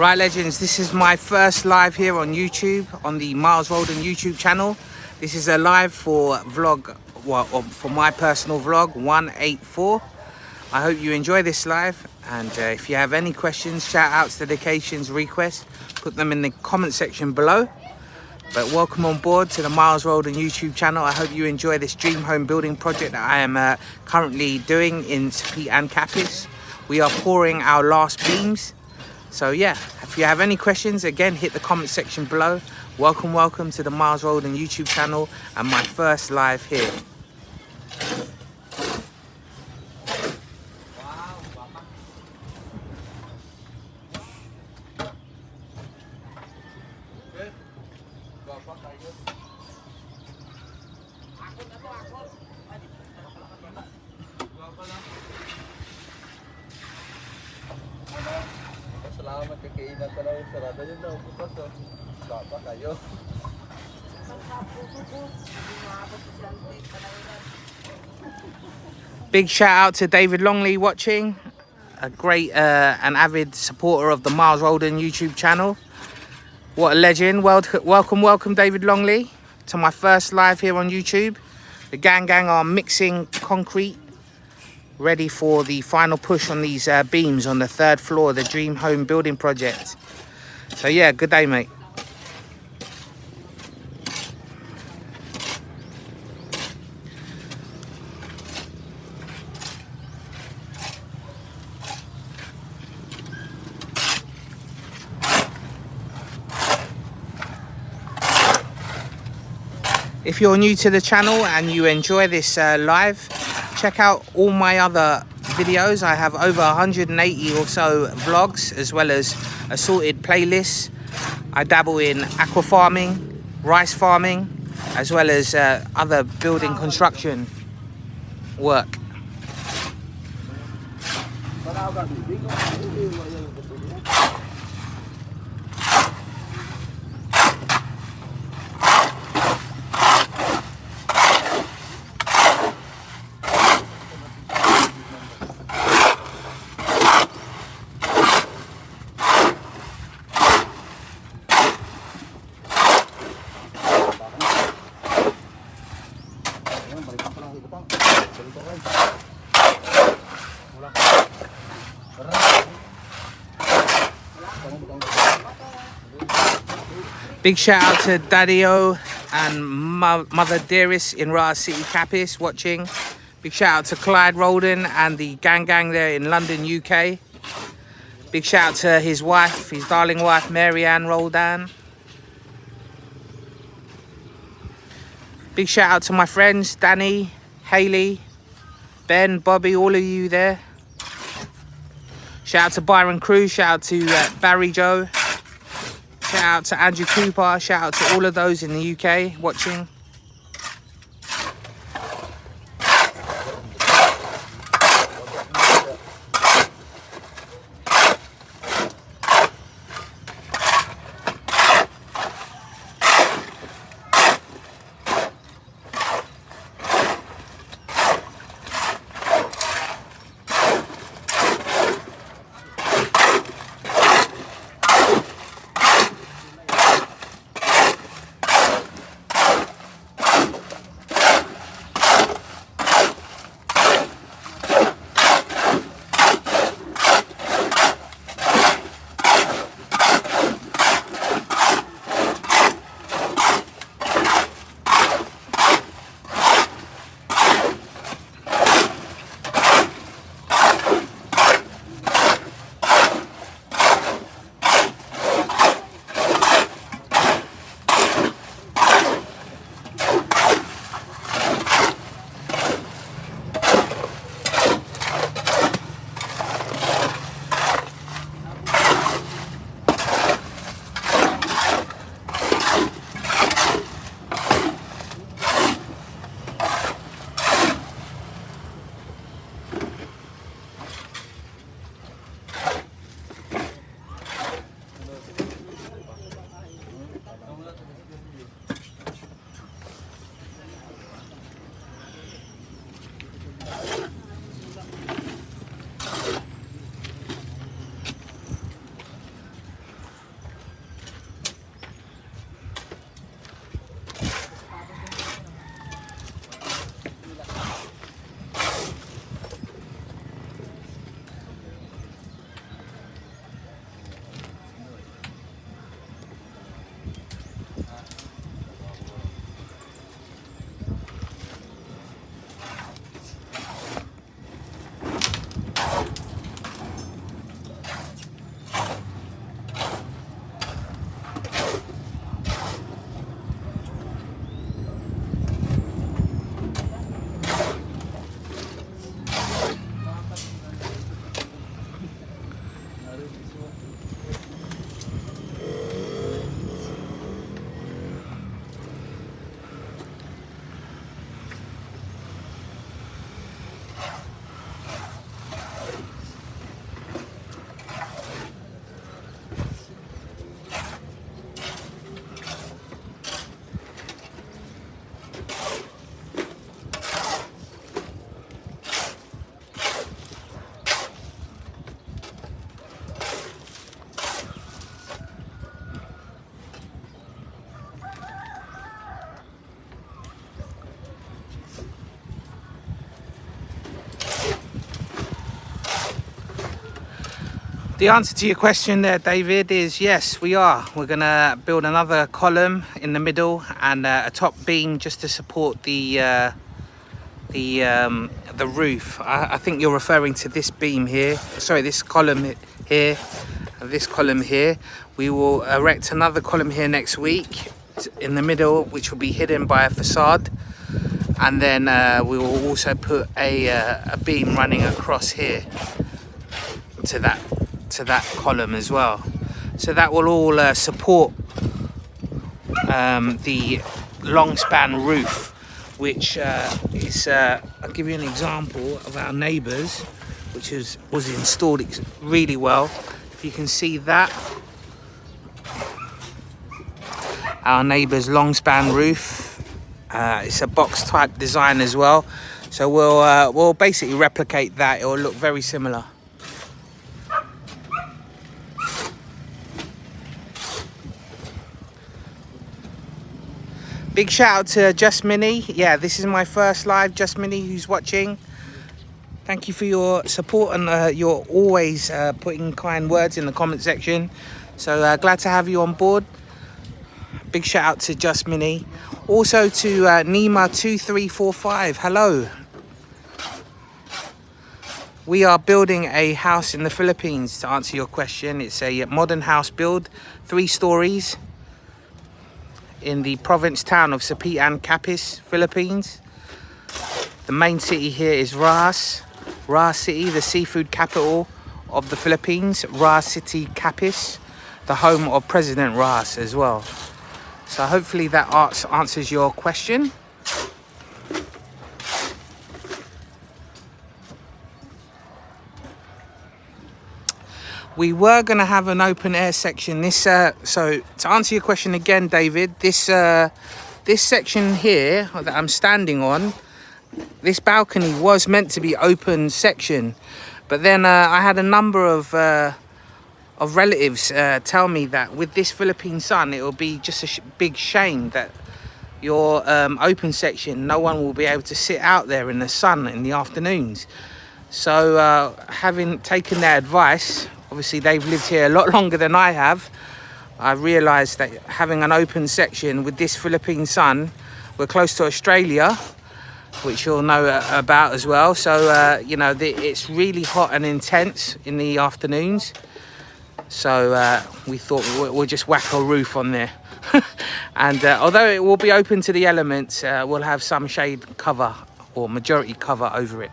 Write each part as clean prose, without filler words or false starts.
Right, legends, this is my first live here on YouTube, on the Miles Roldan YouTube channel. This is a live for vlog, well, for my personal vlog 184. I hope you enjoy this live, and if you have any questions, shout outs, dedications, requests, put them in the comment section below. But welcome on board to the Miles Roldan YouTube channel. I hope you enjoy this dream home building project that I am currently doing in St. Pete and Capis. We are pouring our last beams. So yeah, if you have any questions, again, hit the comment section below. Welcome to the Miles Roldan YouTube channel and my first live here. Salamat kay kainan ka lang sarado yun daw bukas oh. Baba kayo. Big shout out to David Longley watching, a great and avid supporter of the Miles Roldan YouTube channel. What a legend. Welcome David Longley to my first live here on YouTube. The gang are mixing concrete, ready for the final push on these beams on the 3rd floor of the dream home building project. So yeah, good day, mate. If you're new to the channel and you enjoy this live, check out all my other videos. I have over 180 or so vlogs, as well as assorted playlists. I dabble in aqua farming, rice farming, as well as other building construction work. Big shout out to Daddy-O and Mother Dearest in Rara City, Capis watching. Big shout out to Clyde Roldan and the gang there in London, UK. Big shout out to his wife, his darling wife, Mary-Ann Roldan. Big shout out to my friends, Danny, Haley, Ben, Bobby, all of you there. Shout out to Byron Cruz, shout out to Barry Joe. Shout out to Andrew Cooper, shout out to all of those in the UK watching. The answer to your question there, David, is yes, we are. We're gonna build another column in the middle and a top beam just to support the roof. I think you're referring to this beam here. Sorry, this column here, this column here. We will erect another column here next week in the middle, which will be hidden by a facade, and then we will also put a beam running across here to that column as well. So that will all support the long span roof, which is I'll give you an example of our neighbours, which was installed really well. If you can see that, our neighbour's long span roof, it's a box type design as well, so we'll basically replicate that. It will look very similar. Big shout out to Just Mini. Yeah, this is my first live. Just Mini, who's watching, thank you for your support, and you're always putting kind words in the comment section. So glad to have you on board. Big shout out to Just Mini. Also to Nima2345. Hello. We are building a house in the Philippines, to answer your question. It's a modern house build, 3 stories, in the province town of Sapian Capiz, Philippines. The main city here is Ras City, the seafood capital of the Philippines. Ras City Capiz, the home of President Ras as well. So hopefully that answers your question. We were going to have an open air section. So to answer your question again, David, this section here that I'm standing on, this balcony was meant to be open section, but then I had a number of relatives tell me that with this Philippine sun, it will be just a big shame that your open section, no one will be able to sit out there in the sun in the afternoons. So having taken their advice, obviously they've lived here a lot longer than I have, I realised that having an open section with this Philippine sun, we're close to Australia, which you'll know about as well. So you know, it's really hot and intense in the afternoons. So we thought we'll just whack a roof on there. And although it will be open to the elements, we'll have some shade cover or majority cover over it.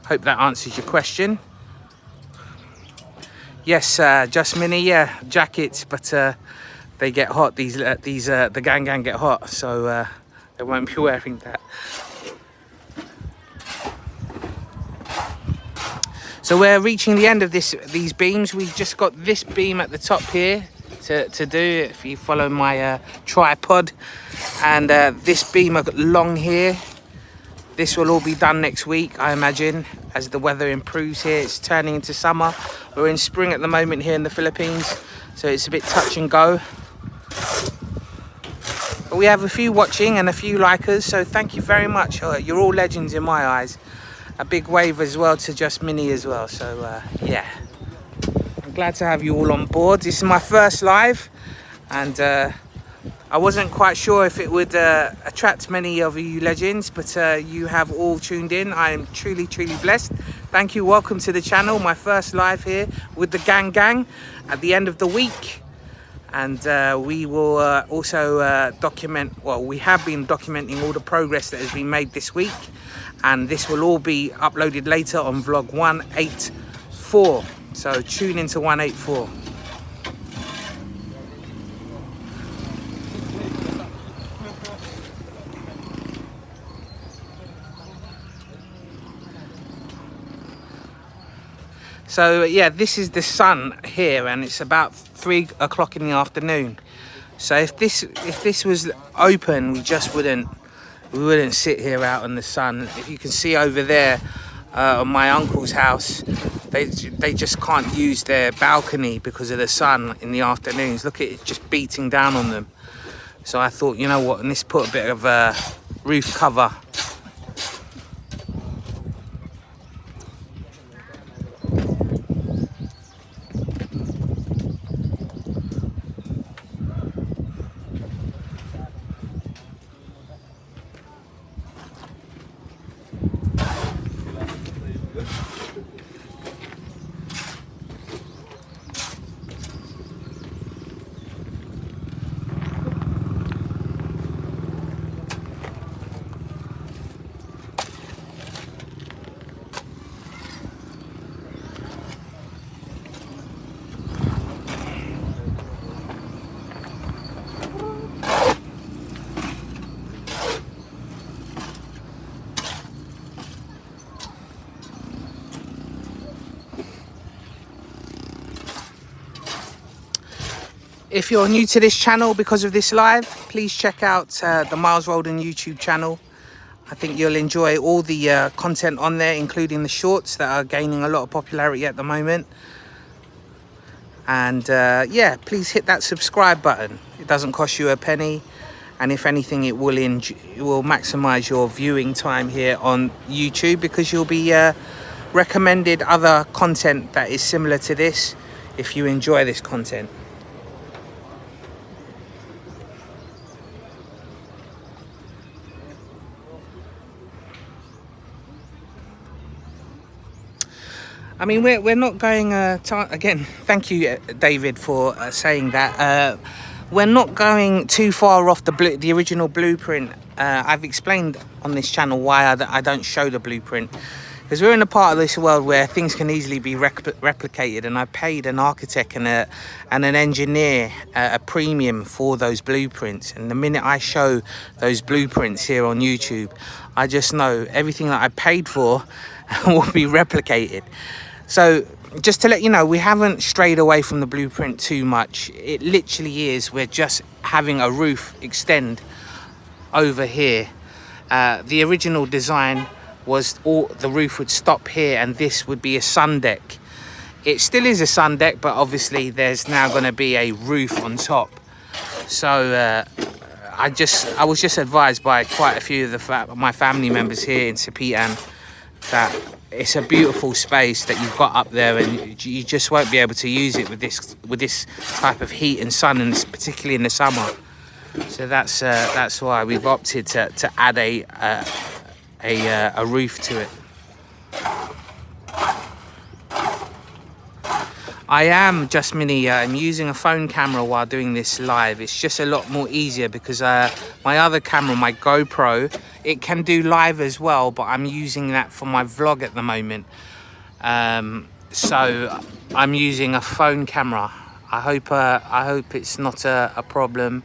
Hope that answers your question. Yes, Just Mini, yeah, jackets, but they get hot. The gang get hot, so they won't be wearing that. So we're reaching the end of these beams. We've just got this beam at the top here to do, if you follow my tripod, and this beam along here. This will all be done next week, I imagine, as the weather improves here. It's turning into summer. We're in spring at the moment here in the Philippines, so it's a bit touch and go. But we have a few watching and a few likers, so thank you very much. You're all legends in my eyes. A big wave as well to Just Mini as well. So yeah, I'm glad to have you all on board. This is my first live, and I wasn't quite sure if it would attract many of you legends, but you have all tuned in. I am truly blessed. Thank you. Welcome to the channel. My first live here with the gang at the end of the week. And we will also document, well, we have been documenting all the progress that has been made this week. And this will all be uploaded later on vlog 184. So tune into 184. So yeah, this is the sun here, and it's about 3 o'clock in the afternoon. So if this was open, we wouldn't sit here out in the sun. If you can see over there on my uncle's house, they just can't use their balcony because of the sun in the afternoons. Look at it just beating down on them. So I thought, you know what, and let's put a bit of roof cover. If you're new to this channel because of this live, please check out the Miles Roldan YouTube channel. I think you'll enjoy all the content on there, including the shorts that are gaining a lot of popularity at the moment. And yeah, please hit that subscribe button. It doesn't cost you a penny, and if anything, it will maximize your viewing time here on YouTube, because you'll be recommended other content that is similar to this if you enjoy this content. I mean, we're not going again, thank you David for saying that. We're not going too far off the original blueprint. I've explained on this channel why I don't show the blueprint, because we're in a part of this world where things can easily be replicated, and I paid an architect and an engineer a premium for those blueprints. And the minute I show those blueprints here on YouTube, I just know everything that I paid for will be replicated. So just to let you know, we haven't strayed away from the blueprint too much. It literally is, we're just having a roof extend over here. The original design was the roof would stop here and this would be a sun deck. It still is a sun deck, but obviously there's now going to be a roof on top. So I was just advised by quite a few of my family members here in Sepitan that it's a beautiful space that you've got up there, and you just won't be able to use it with this type of heat and sun, and particularly in the summer. So that's why we've opted to add a roof to it. I am just I'm using a phone camera while doing this live. It's just a lot more easier because my other camera, my GoPro, it can do live as well, but I'm using that for my vlog at the moment. So I'm using a phone camera. I hope it's not a problem.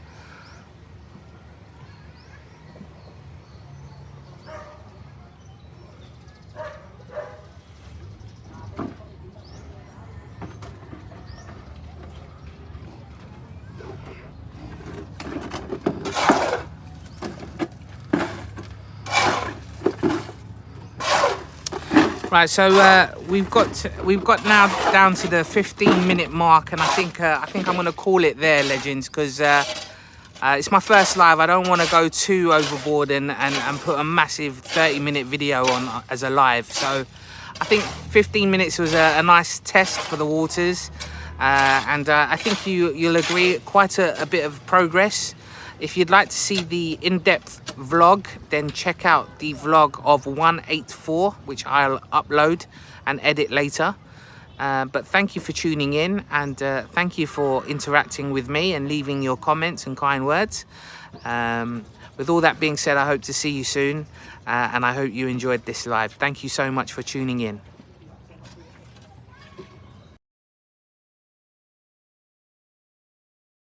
Right, so we've got now down to the 15-minute mark, and I think I'm gonna call it there, legends, because it's my first live. I don't want to go too overboard and put a massive 30-minute video on as a live. So I think 15 minutes was a nice test for the waters, and I think you'll agree, quite a bit of progress. If you'd like to see the in-depth vlog, then check out the vlog of 184, which I'll upload and edit later. But thank you for tuning in, and thank you for interacting with me and leaving your comments and kind words. With all that being said, I hope to see you soon, and I hope you enjoyed this live. Thank you so much for tuning in.